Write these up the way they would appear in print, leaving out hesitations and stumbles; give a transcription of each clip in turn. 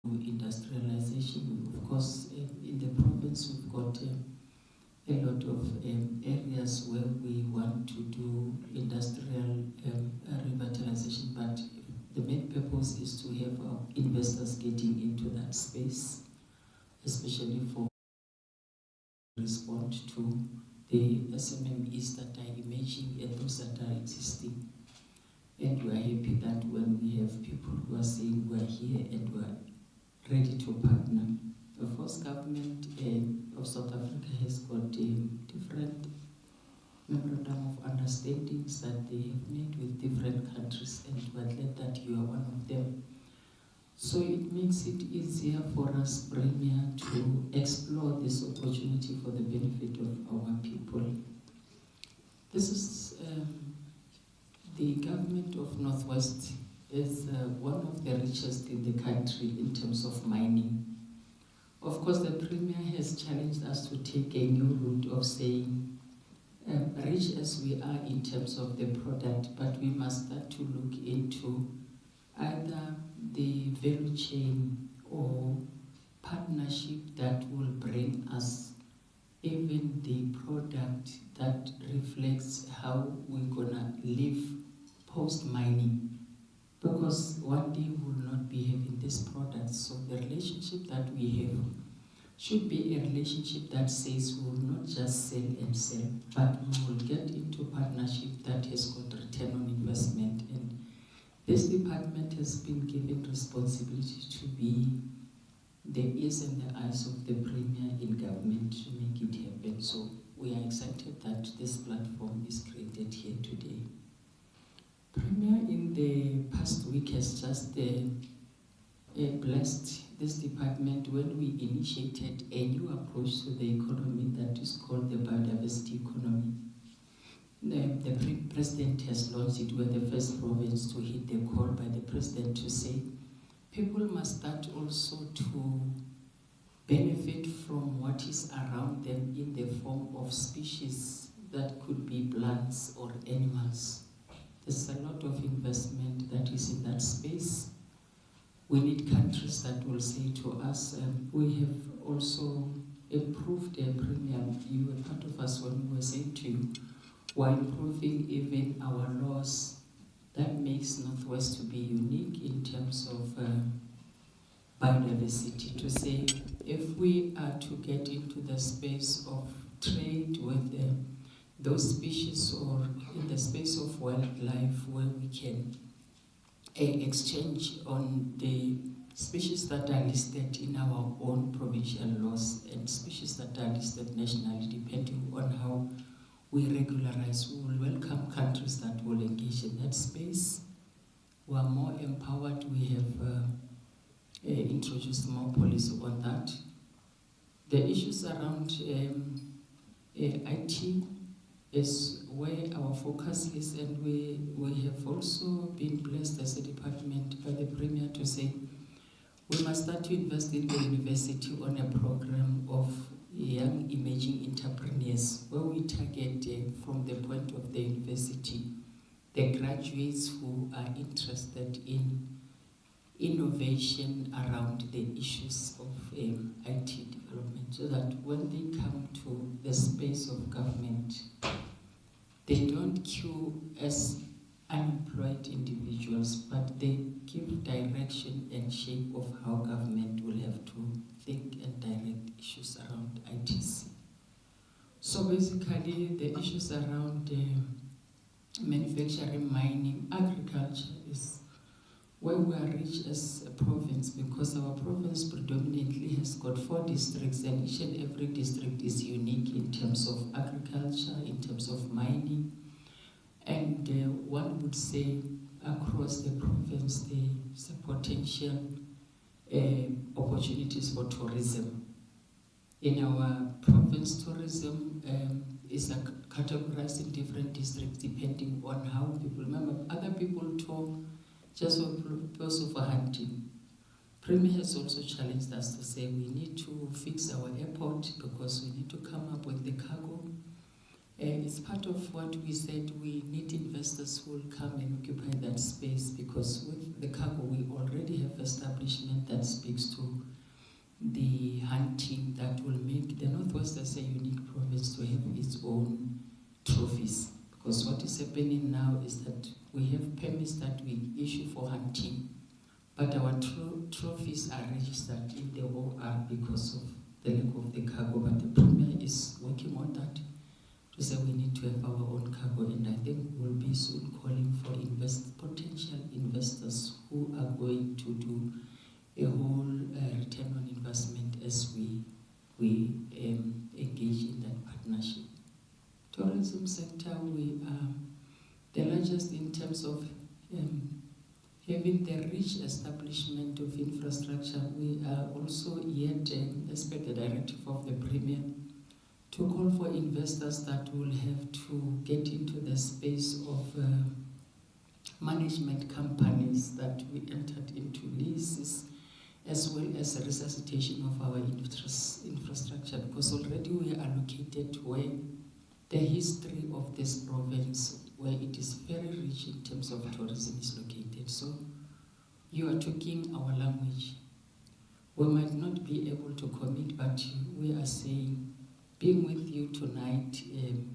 industrialization. Of course, in the province we've got a lot of areas where we want to do industrial revitalization, but the main purpose is to have investors getting into that space, especially for respond to the SMMEs that are emerging and those that are existing. And we are happy that when we have people who are saying we are here and we are ready to partner. Of course, government of South Africa has got different memorandum of understandings that they have made with different countries, and we're glad that you are one of them. So it makes it easier for us, Premier, to explore this opportunity for the benefit of our people. This is the government of Northwest is one of the richest in the country in terms of mining. Of course, the Premier has challenged us to take a new route of saying, rich as we are in terms of the product, but we must start to look into either the value chain or partnership that will bring us even the product that reflects how we're gonna live post-mining. Because one day we will not be having this product, so the relationship that we have should be a relationship that says we will not just sell and sell, but we will get into partnership that has got return on investment. And this department has been given responsibility to be the ears and the eyes of the Premier in government to make it happen. So we are excited that this platform is created here today. Premier in the past week has just blessed this department when we initiated a new approach to the economy that is called the biodiversity economy. The president has launched it. We're the first province to hit the call by the president to say people must start also to benefit from what is around them in the form of species that could be plants or animals. There's a lot of investment that is in that space. We need countries that will say to us, we have also improved their premium. You were part of us when we were saying to you, while improving even our laws, that makes Northwest to be unique in terms of biodiversity. To say, if we are to get into the space of trade with those species or in the space of wildlife where we can exchange on the species that are listed in our own provincial laws and species that are listed nationally, depending on how we regularize. We will welcome countries that will engage in that space. We are more empowered. We have introduced more policy on that. The issues around IT is where our focus is, and we have also been blessed as a department by the Premier to say we must start to invest in the university on a program of young emerging entrepreneurs where we target from the point of the university the graduates who are interested in innovation around the issues of IT development, so that when they come to the space of government, they don't queue as unemployed individuals, but they give direction and shape of how government will have to think and direct issues around ITC. So basically, the issues around manufacturing, mining, agriculture is where we are rich as a province, because our province predominantly has got 4 districts, and each and every district is unique in terms of agriculture, in terms of mining, and one would say across the province there's a potential opportunities for tourism. In our province, tourism is categorized in different districts depending on how people, remember, other people tour just for hunting. Premier has also challenged us to say we need to fix our airport because we need to come up with the cargo It's part of what we said. We need investors who will come and occupy that space, because with the cargo we already have establishment that speaks to the hunting that will make the Northwest as a unique province to have its own trophies. Because what is happening now is that we have permits that we issue for hunting, but our trophies are registered in the OR because of the lack of the cargo. But the Premier is working on that to say we need to have our own cargo, and I think we'll be soon calling for potential investors who are going to do a whole return on investment as we engage in that partnership. Tourism sector, we are the largest in terms of having the rich establishment of infrastructure. We are also yet, as per the directive of the Premier, to call for investors that will have to get into the space of management companies that we entered into leases, as well as the resuscitation of our infrastructure, because already we are located where the history of this province, where it is very rich in terms of tourism, is located. So you are talking our language. We might not be able to commit, but we are saying being with you tonight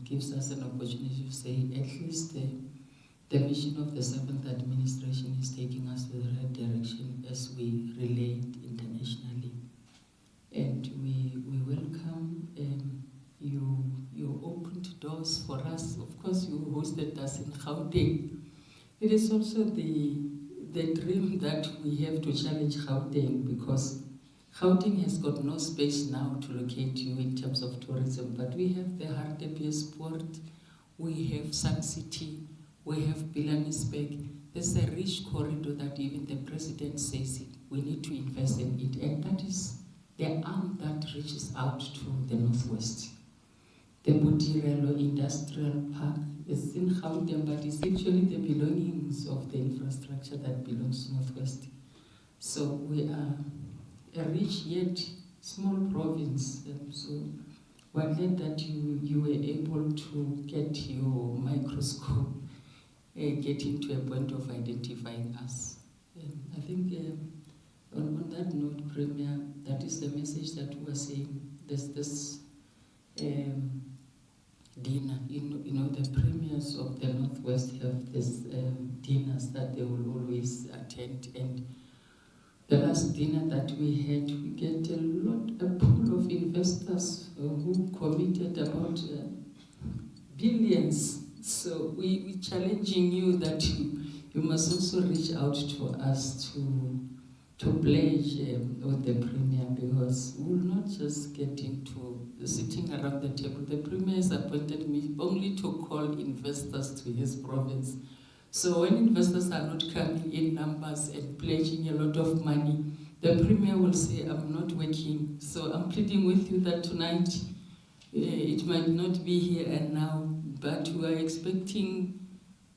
gives us an opportunity to say at least the vision of the 7th administration is taking us to the right direction as we relate internationally. And we welcome you opened doors for us. Of course, you hosted us in Gauteng. It is also the dream that we have to challenge Gauteng, because Gauteng has got no space now to locate you in terms of tourism, but we have the Hartbeespoort, we have Sun City, we have Pilanesberg. There's a rich corridor that even the president says we need to invest in it, and that is the arm that reaches out to the Northwest. The Butirelo Industrial Park is in Gauteng, but it's actually the belongings of the infrastructure that belongs to Northwest. So we are a rich yet small province. So we're glad that you were able to get your microscope, getting to a point of identifying us. I think on that note, Premier, that is the message that we are saying. There's this dinner. You know, the premiers of the Northwest have this dinners that they will always attend, and the last dinner that we had, we get a pool of investors who committed about billions. So we're challenging you that you must also reach out to us to pledge with the Premier, because we will not just get into sitting around the table. The Premier has appointed me only to call investors to his province. So when investors are not coming in numbers and pledging a lot of money, the Premier will say, I'm not working. So I'm pleading with you that tonight, it might not be here and now, but we are expecting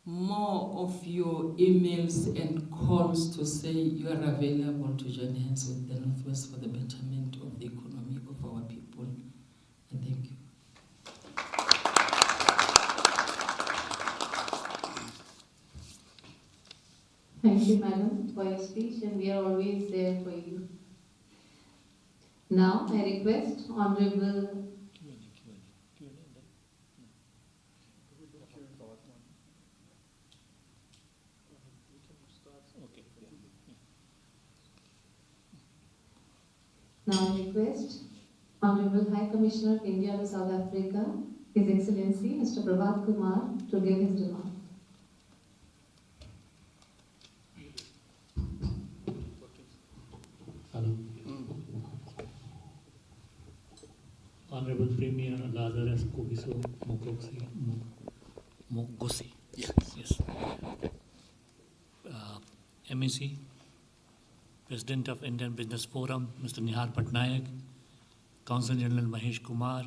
more of your emails and calls to say you are available to join hands with the Northwest for the betterment of the economy of our people. And thank you. Thank you, Madam, for your speech, and we are always there for you. Now, I request Honorable Honorable High Commissioner of India to South Africa, His Excellency Mr. Prabhat Kumar, to give his remarks. Hello. Honorable Premier Lazarus Mokgosi. Yes. MEC, President of Indian Business Forum, Mr. Nihar Patnaik, Counsel General Mahesh Kumar,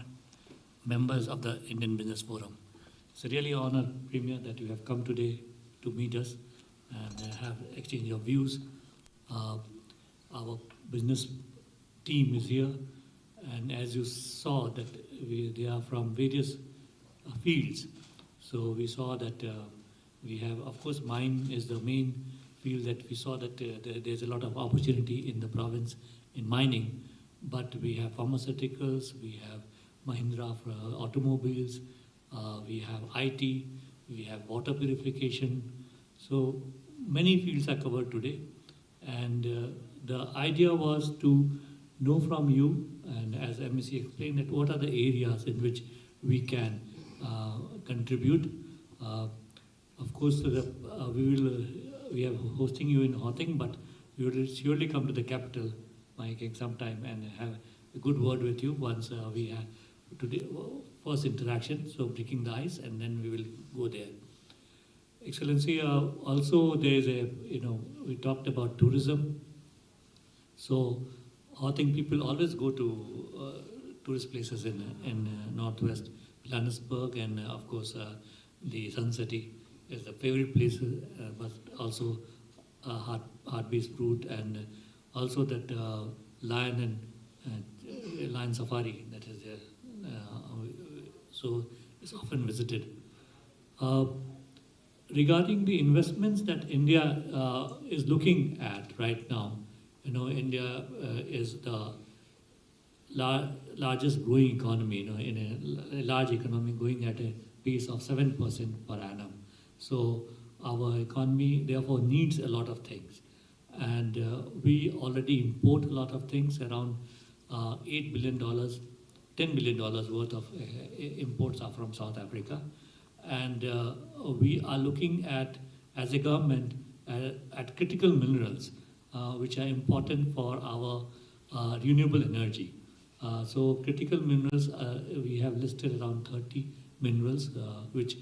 members of the Indian Business Forum. It's a really honor, Premier, that you have come today to meet us and have exchanged your views. Our business team is here, and as you saw that they are from various fields. So we saw that we have, of course, mine is the main field that we saw that there's a lot of opportunity in the province in mining, but we have pharmaceuticals, we have Mahindra for automobiles, we have IT, we have water purification. So many fields are covered today, and the idea was to know from you, and as MEC explained, that what are the areas in which we can contribute. Of course, we are hosting you in Hawthing, but we will surely come to the capital, Mike, sometime and have a good word with you once we have today first interaction. So breaking the ice, and then we will go there. Excellency, also there is a we talked about tourism. So I think people always go to tourist places in Northwest, Johannesburg, and of course the Sun City is the favorite place, but also Heartbeat Route, and also that lion and lion safari that is there. So it's often visited. Regarding the investments that India is looking at right now, India is the largest growing economy, in a large economy going at a pace of 7% per annum. So our economy therefore needs a lot of things, and we already import a lot of things. Around $8 billion, $10 billion worth of imports are from South Africa, and we are looking at, as a government, at critical minerals which are important for our renewable energy. So critical minerals, we have listed around 30 minerals which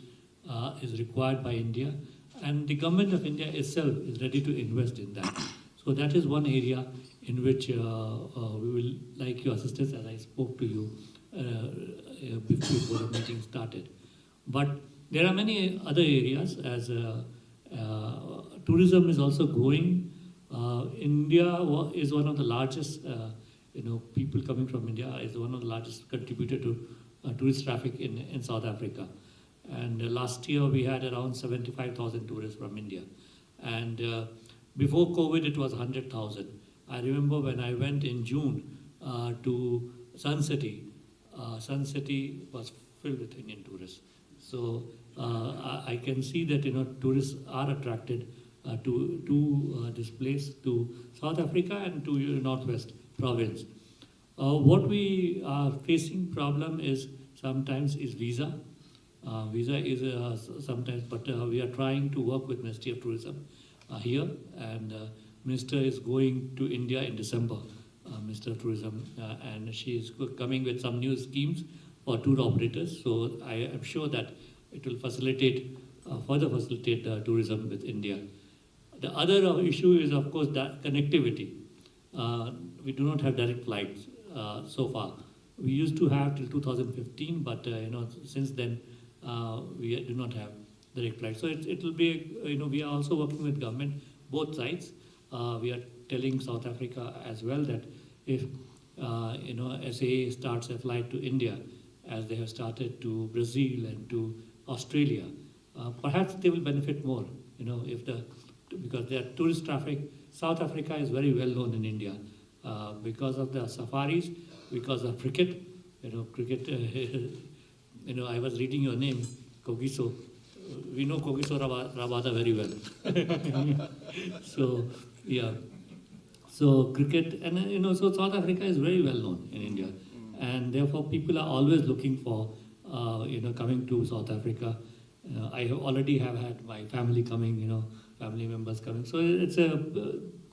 is required by India, and the government of India itself is ready to invest in that. So that is one area in which we will like your assistance, as I spoke to you before the meeting started. But there are many other areas, as tourism is also growing. India is one of the largest, people coming from India is one of the largest contributor to tourist traffic in South Africa. And last year we had around 75,000 tourists from India. And before COVID it was 100,000. I remember when I went in June to Sun City was filled with Indian tourists. So I can see that tourists are attracted to this place, to South Africa and to Northwest province. What we are facing problem is sometimes is visa. Visa is sometimes, but we are trying to work with Ministry of Tourism here, and Minister is going to India in December, Minister of Tourism, and she is coming with some new schemes for tour operators. So I am sure that it will further facilitate tourism with India. The other issue is, of course, that connectivity. We do not have direct flights so far. We used to have till 2015, but since then we do not have direct flights. So it will be, we are also working with government, both sides. We are telling South Africa as well that if SAA starts a flight to India, as they have started to Brazil and to Australia, perhaps they will benefit more. Because their tourist traffic, South Africa is very well known in India because of the safaris, because of cricket. Cricket. I was reading your name, Kogiso. We know Kogiso Rabada very well. So yeah. So cricket, and so South Africa is very well known in India, and therefore people are always looking for coming to South Africa. I already have had my family coming, family members coming. So it's a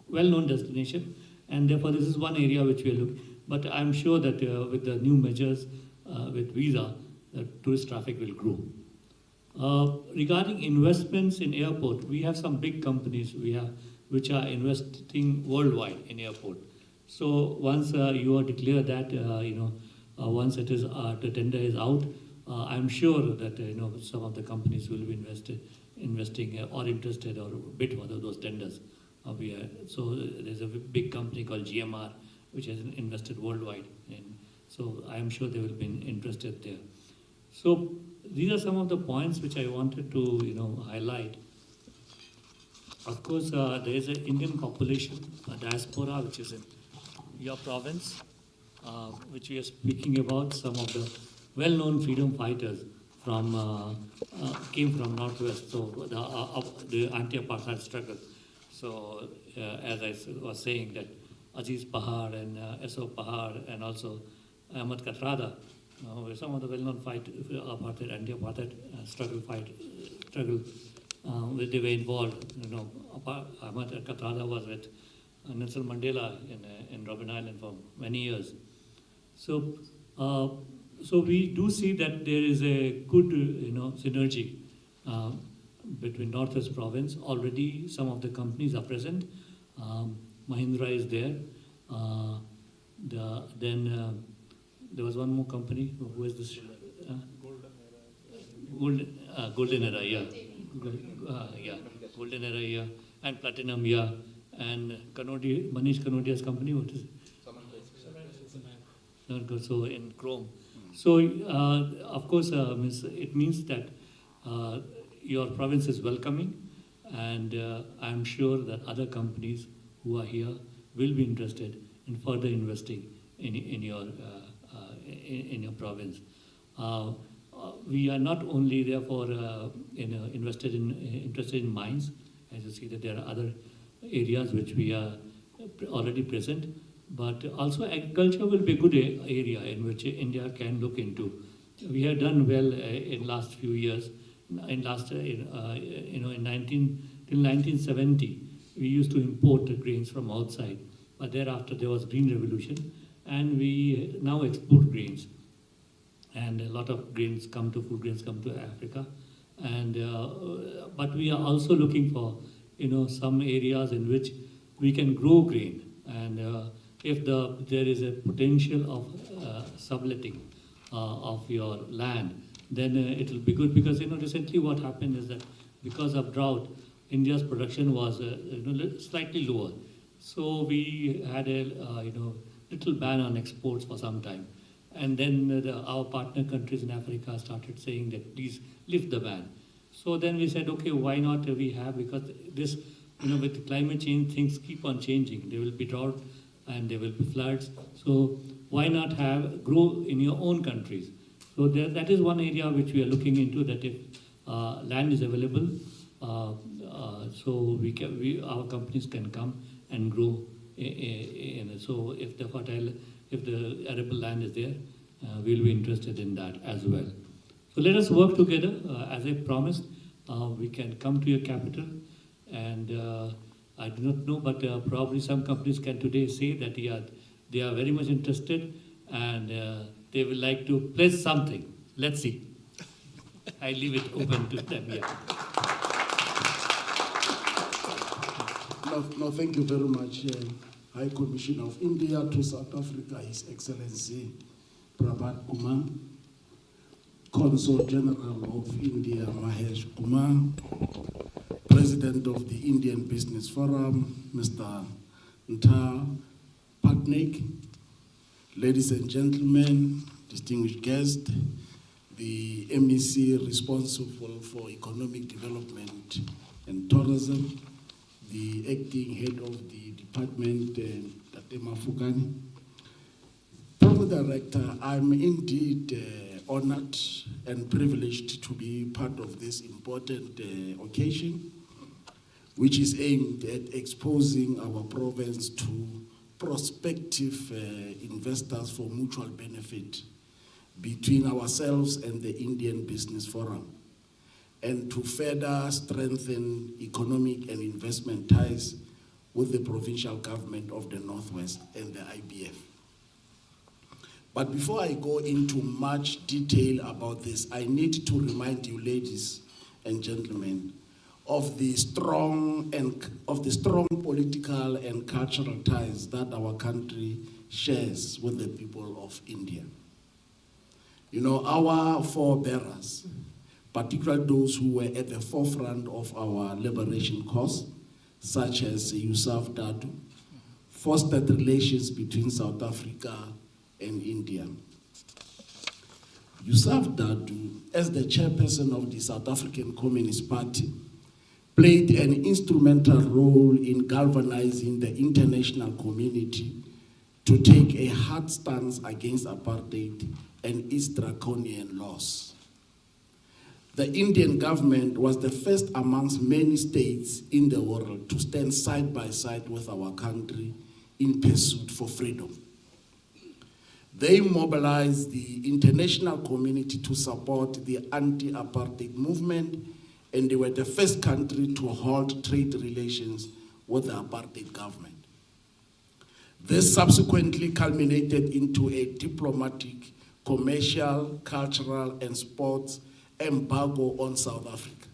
well-known destination, and therefore this is one area which we are looking. But I'm sure that with the new measures with visa, the tourist traffic will grow. Regarding investments in airport, we have some big companies which are investing worldwide in airport. So once you are declared that, once it is the tender is out, I'm sure that some of the companies will be investing or interested or bid for those tenders. So there's a big company called GMR which has invested worldwide, and so I am sure they will be interested there. So these are some of the points which I wanted to highlight. Of course, there is an Indian population, a diaspora, which is in your province, which we are speaking about. Some of the well-known freedom fighters came from Northwest, so the anti-apartheid struggle. So, as I was saying, that Aziz Pahar and Eso Pahar and also Ahmad Katrada were some of the well-known apartheid, anti-apartheid struggle. Where they were involved. Ahmad Katrada was with Nelson Mandela in Robben Island for many years. So we do see that there is a good synergy between Northwest Province. Already some of the companies are present. Mahindra is there. Then there was one more company. Who is this? Golden Era, yeah. Golden Era, yeah. And Platinum, yeah. And Manish Kanodia's company, what is it? So in Chrome. So, of course, it means that your province is welcoming, and I'm sure that other companies who are here will be interested in further investing in your province. We are not only therefore interested in mines, as you see that there are other areas which we are already present, but also agriculture will be a good area in which India can look into. We have done well in last few years. Till 1970, we used to import the grains from outside, but thereafter there was Green Revolution, and we now export grains. And a lot of grains food grains come to Africa, and but we are also looking for some areas in which we can grow grain, and if there is a potential of subletting of your land, then it will be good, because recently what happened is that because of drought, India's production was slightly lower, so we had a little ban on exports for some time. And then our partner countries in Africa started saying that please lift the ban. So then we said, okay, why not because this, with climate change, things keep on changing. There will be drought and there will be floods. So why not grow in your own countries? So that is one area which we are looking into, that if land is available, so our companies can come and grow. So if the arable land is there, we'll be interested in that as well. So let us work together. As I promised, we can come to your capital, and I do not know, but probably some companies can today say that they are very much interested, and they will like to pledge something. Let's see. I leave it open to them here. No, thank you very much, High Commissioner of India to South Africa, His Excellency Prabhat Kumar, Consul General of India Mahesh Kumar, President of the Indian Business Forum, Mr. Ntar Patnaik, ladies and gentlemen, distinguished guests, the MEC responsible for economic development and tourism, the acting head of the department, Tate Mafukani. Program Director, I'm indeed honored and privileged to be part of this important occasion, which is aimed at exposing our province to prospective investors for mutual benefit between ourselves and the Indian Business Forum, and to further strengthen economic and investment ties with the provincial government of the Northwest and the IBF. But before I go into much detail about this, I need to remind you, ladies and gentlemen, of the strong political and cultural ties that our country shares with the people of India. Our forebearers, particularly those who were at the forefront of our liberation cause, such as Yusuf Dadoo, fostered relations between South Africa and India. Yusuf Dadoo, as the chairperson of the South African Communist Party, played an instrumental role in galvanizing the international community to take a hard stance against apartheid and its draconian laws. The Indian government was the first amongst many states in the world to stand side by side with our country in pursuit for freedom. They mobilized the international community to support the anti-apartheid movement, and they were the first country to halt trade relations with the apartheid government. This subsequently culminated into a diplomatic, commercial, cultural, and sports embargo on South Africa.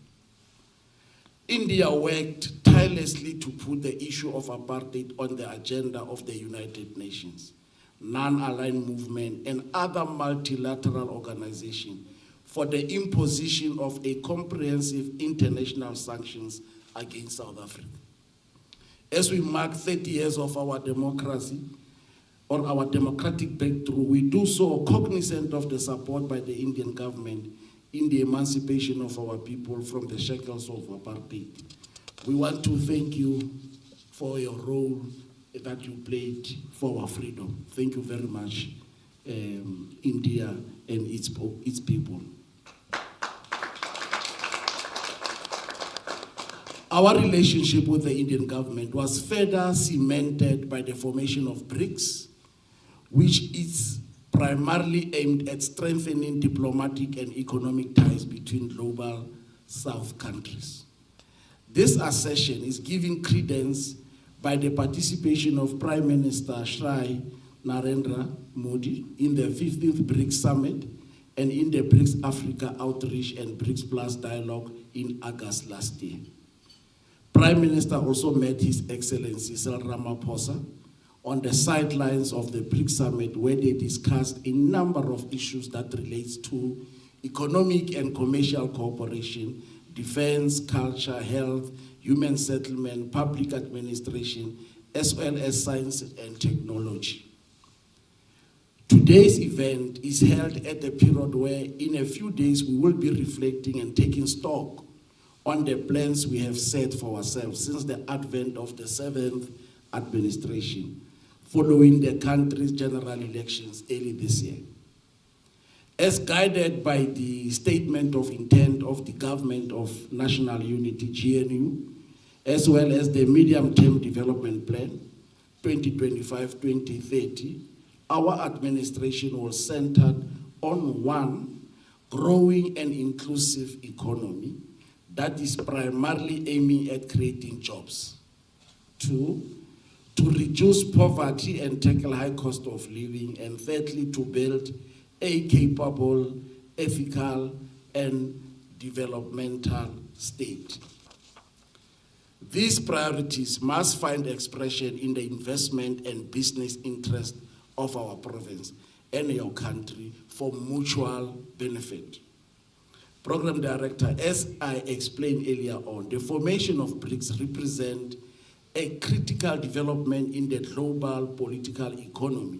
India worked tirelessly to put the issue of apartheid on the agenda of the United Nations, non-aligned movement, and other multilateral organizations for the imposition of a comprehensive international sanctions against South Africa. As we mark 30 years of our democracy, or our democratic breakthrough, we do so cognizant of the support by the Indian government in the emancipation of our people from the shackles of apartheid. We want to thank you for your role that you played for our freedom. Thank you very much, India and its people. Our relationship with the Indian government was further cemented by the formation of BRICS, which is primarily aimed at strengthening diplomatic and economic ties between global South countries. This accession is given credence by the participation of Prime Minister Shri Narendra Modi in the 15th BRICS Summit and in the BRICS Africa Outreach and BRICS Plus Dialogue in August last year. Prime Minister also met His Excellency Cyril Ramaphosa on the sidelines of the BRICS Summit, where they discussed a number of issues that relates to economic and commercial cooperation, defense, culture, health, human settlement, public administration, as well as science and technology. Today's event is held at a period where in a few days we will be reflecting and taking stock on the plans we have set for ourselves since the advent of the 7th administration, following the country's general elections early this year. As guided by the Statement of Intent of the Government of National Unity, GNU, as well as the Medium-Term Development Plan, 2025-2030, our administration was centered on 1, growing an inclusive economy that is primarily aiming at creating jobs. 2, to reduce poverty and tackle high cost of living. And thirdly, to build a capable, ethical, and developmental state. These priorities must find expression in the investment and business interest of our province and our country for mutual benefit. Program Director, as I explained earlier on, the formation of BRICS represent a critical development in the global political economy,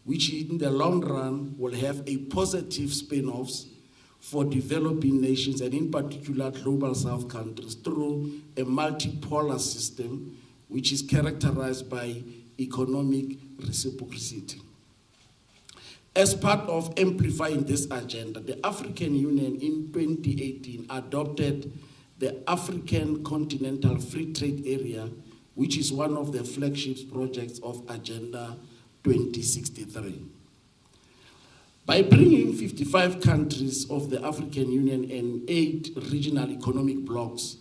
which in the long run will have a positive spin-offs for developing nations and in particular global South countries through a multipolar system which is characterized by economic reciprocity. As part of amplifying this agenda, the African Union in 2018 adopted the African Continental Free Trade Area, which is one of the flagship projects of Agenda 2063. By bringing 55 countries of the African Union and 8 regional economic blocs,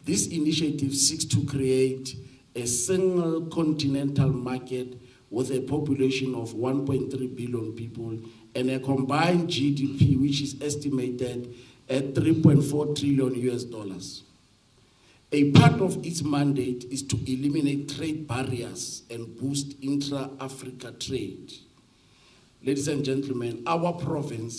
this initiative seeks to create a single continental market with a population of 1.3 billion people and a combined GDP which is estimated at $3.4 trillion US. A part of its mandate is to eliminate trade barriers and boost intra-Africa trade. Ladies and gentlemen, our province